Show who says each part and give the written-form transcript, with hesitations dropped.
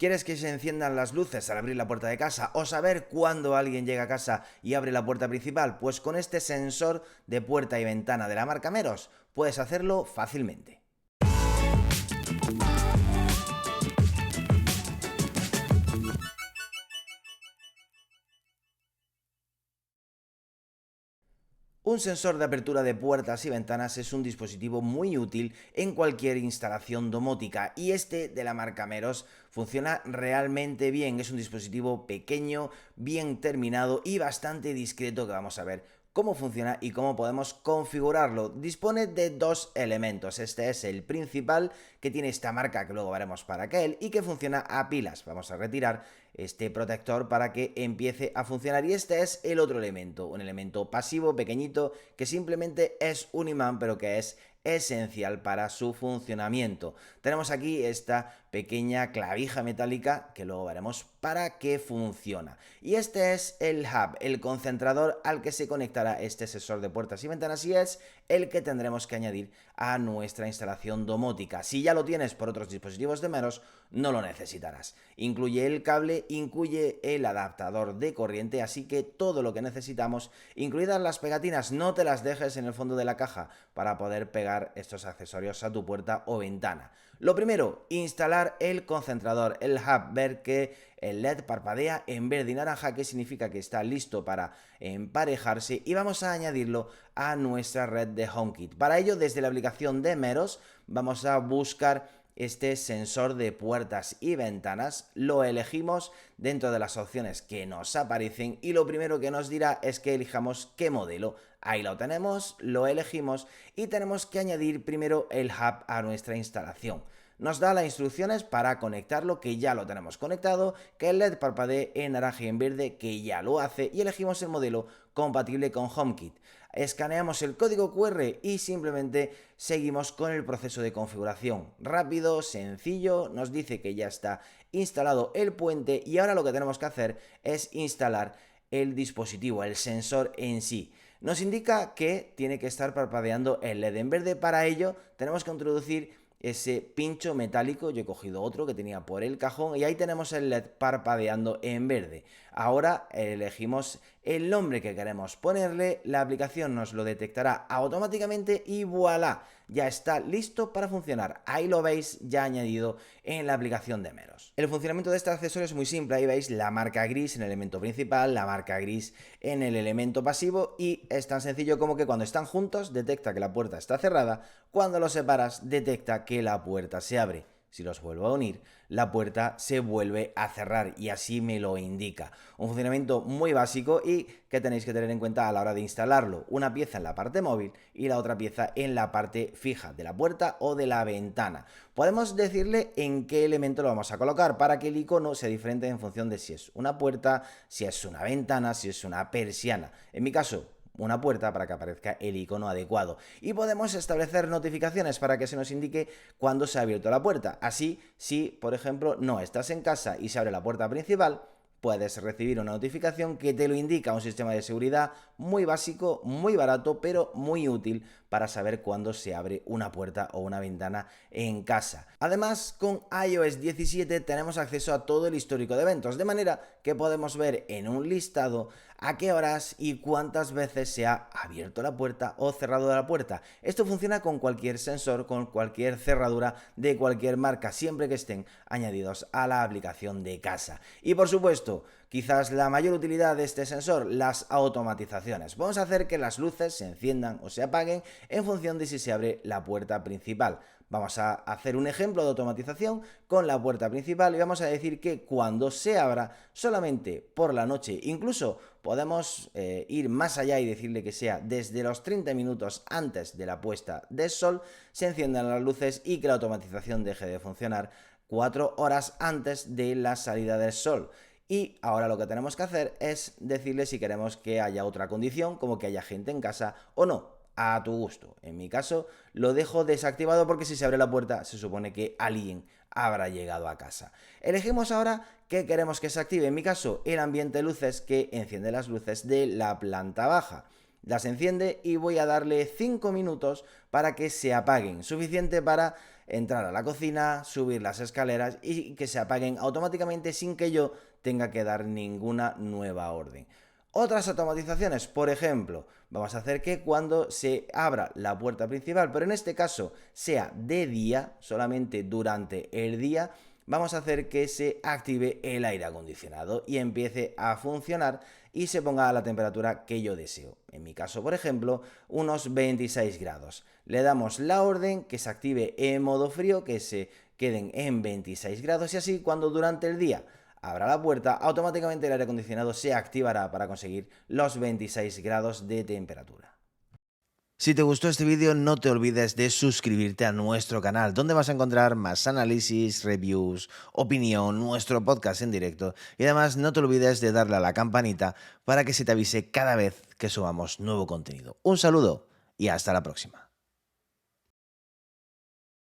Speaker 1: ¿Quieres que se enciendan las luces al abrir la puerta de casa o saber cuándo alguien llega a casa y abre la puerta principal? Pues con este sensor de puerta y ventana de la marca Meros puedes hacerlo fácilmente. Un sensor de apertura de puertas y ventanas es un dispositivo muy útil en cualquier instalación domótica y este de la marca Meros funciona realmente bien. Es un dispositivo pequeño, bien terminado y bastante discreto que vamos a ver cómo funciona y cómo podemos configurarlo. Dispone de dos elementos. Este es el principal, que tiene esta marca que luego veremos para qué y que funciona a pilas. Vamos a retirar este protector para que empiece a funcionar, y este es el otro elemento, un elemento pasivo pequeñito que simplemente es un imán pero que es esencial para su funcionamiento. Tenemos aquí esta pequeña clavija metálica que luego veremos para qué funciona, y este es el hub, el concentrador al que se conectará este sensor de puertas y ventanas, y es el que tendremos que añadir a nuestra instalación domótica. Si ya lo tienes por otros dispositivos de Meros, no lo necesitarás. Incluye el cable, incluye el adaptador de corriente, así que todo lo que necesitamos, incluidas las pegatinas. No te las dejes en el fondo de la caja para poder pegar estos accesorios a tu puerta o ventana. Lo primero, instalar el concentrador, el hub, ver que el LED parpadea en verde y naranja, que significa que está listo para emparejarse, y vamos a añadirlo a nuestra red de HomeKit. Para ello, desde la aplicación de Meros, vamos a buscar este sensor de puertas y ventanas, lo elegimos dentro de las opciones que nos aparecen y lo primero que nos dirá es que elijamos qué modelo. Ahí lo tenemos, lo elegimos y tenemos que añadir primero el hub a nuestra instalación. Nos da las instrucciones para conectarlo, que ya lo tenemos conectado, que el LED parpadee en naranja y en verde, que ya lo hace, y elegimos el modelo compatible con HomeKit. Escaneamos el código QR y simplemente seguimos con el proceso de configuración. Rápido, sencillo, nos dice que ya está instalado el puente y ahora lo que tenemos que hacer es instalar el dispositivo, el sensor en sí. Nos indica que tiene que estar parpadeando el LED en verde. Para ello tenemos que introducir ese pincho metálico. Yo he cogido otro que tenía por el cajón y ahí tenemos el LED parpadeando en verde. Ahora elegimos el nombre que queremos ponerle, la aplicación nos lo detectará automáticamente y voilà, ya está listo para funcionar. Ahí lo veis ya añadido en la aplicación de Meros. El funcionamiento de este accesorio es muy simple. Ahí veis la marca gris en el elemento principal, la marca gris en el elemento pasivo, y es tan sencillo como que cuando están juntos detecta que la puerta está cerrada, cuando los separas detecta que la puerta se abre. Si los vuelvo a unir, la puerta se vuelve a cerrar y así me lo indica. Un funcionamiento muy básico y que tenéis que tener en cuenta a la hora de instalarlo. Una pieza en la parte móvil y la otra pieza en la parte fija de la puerta o de la ventana. Podemos decirle en qué elemento lo vamos a colocar para que el icono sea diferente en función de si es una puerta, si es una ventana, si es una persiana. En mi caso, una puerta, para que aparezca el icono adecuado, y podemos establecer notificaciones para que se nos indique cuando se ha abierto la puerta. Así, si por ejemplo no estás en casa y se abre la puerta principal, puedes recibir una notificación que te lo indica. Un sistema de seguridad muy básico, muy barato, pero muy útil para saber cuándo se abre una puerta o una ventana en casa. Además, con iOS 17 tenemos acceso a todo el histórico de eventos, de manera que podemos ver en un listado a qué horas y cuántas veces se ha abierto la puerta o cerrado la puerta. Esto funciona con cualquier sensor, con cualquier cerradura de cualquier marca, siempre que estén añadidos a la aplicación de casa. Y por supuesto, quizás la mayor utilidad de este sensor, las automatizaciones. Vamos a hacer que las luces se enciendan o se apaguen en función de si se abre la puerta principal. Vamos a hacer un ejemplo de automatización con la puerta principal y vamos a decir que cuando se abra solamente por la noche, incluso podemos ir más allá y decirle que sea desde los 30 minutos antes de la puesta de sol, se enciendan las luces y que la automatización deje de funcionar 4 horas antes de la salida del sol. Y ahora lo que tenemos que hacer es decirle si queremos que haya otra condición, como que haya gente en casa o no. A tu gusto. En mi caso lo dejo desactivado porque si se abre la puerta se supone que alguien habrá llegado a casa. Elegimos ahora qué queremos que se active. En mi caso, el ambiente de luces, que enciende las luces de la planta baja. Las enciende y voy a darle 5 minutos para que se apaguen, suficiente para entrar a la cocina, subir las escaleras y que se apaguen automáticamente sin que yo tenga que dar ninguna nueva orden. Otras automatizaciones, por ejemplo, vamos a hacer que cuando se abra la puerta principal, pero en este caso sea de día, solamente durante el día, vamos a hacer que se active el aire acondicionado y empiece a funcionar y se ponga a la temperatura que yo deseo. En mi caso, por ejemplo, unos 26 grados. Le damos la orden que se active en modo frío, que se queden en 26 grados y así cuando durante el día abra la puerta, automáticamente el aire acondicionado se activará para conseguir los 26 grados de temperatura. Si te gustó este vídeo, no te olvides de suscribirte a nuestro canal, donde vas a encontrar más análisis, reviews, opinión, nuestro podcast en directo y además no te olvides de darle a la campanita para que se te avise cada vez que subamos nuevo contenido. Un saludo y hasta la próxima.